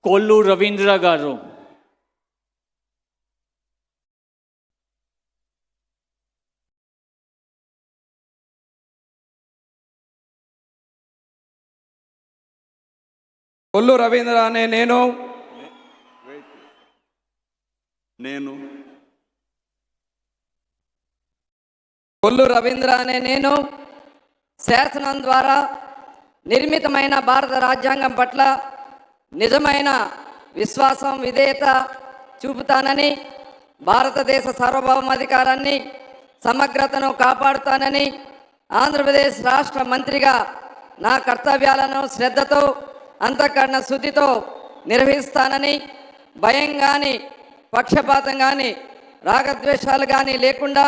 కొల్లు రవీంద్ర గారు. కొల్లు రవీంద్ర అనే నేను కొల్లు రవీంద్ర అనే నేను శాసనం ద్వారా నిర్మితమైన భారత రాజ్యాంగం పట్ల నిజమైన విశ్వాసం విధేయత చూపుతానని, భారతదేశ సార్వభౌమాధికారాన్ని సమగ్రతను కాపాడుతానని, ఆంధ్రప్రదేశ్ రాష్ట్ర మంత్రిగా నా కర్తవ్యాలను శ్రద్ధతో అంతఃకరణ శుద్ధితో నిర్వహిస్తానని, భయం కానీ పక్షపాతం కానీ రాగద్వేషాలు కానీ లేకుండా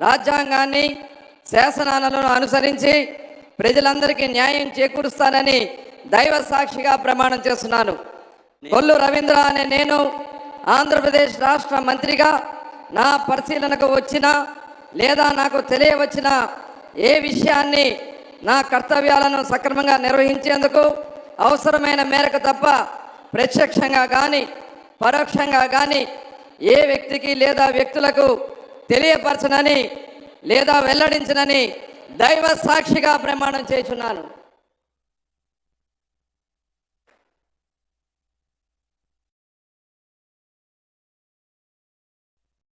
రాజ్యాంగాన్ని శాసనాలను అనుసరించి ప్రజలందరికీ న్యాయం చేకూరుస్తానని దైవ సాక్షిగా ప్రమాణం చేస్తున్నాను. కొల్లు రవీంద్ర అనే నేను ఆంధ్రప్రదేశ్ రాష్ట్ర మంత్రిగా నా పరిశీలనకు వచ్చిన లేదా నాకు తెలియవచ్చిన ఏ విషయాన్ని నా కర్తవ్యాలను సక్రమంగా నిర్వహించేందుకు అవసరమైన మేరకు తప్ప ప్రత్యక్షంగా కానీ పరోక్షంగా కానీ ఏ వ్యక్తికి లేదా వ్యక్తులకు తెలియపరచనని లేదా వెల్లడించనని దైవ సాక్షిగా ప్రమాణం చేస్తున్నాను.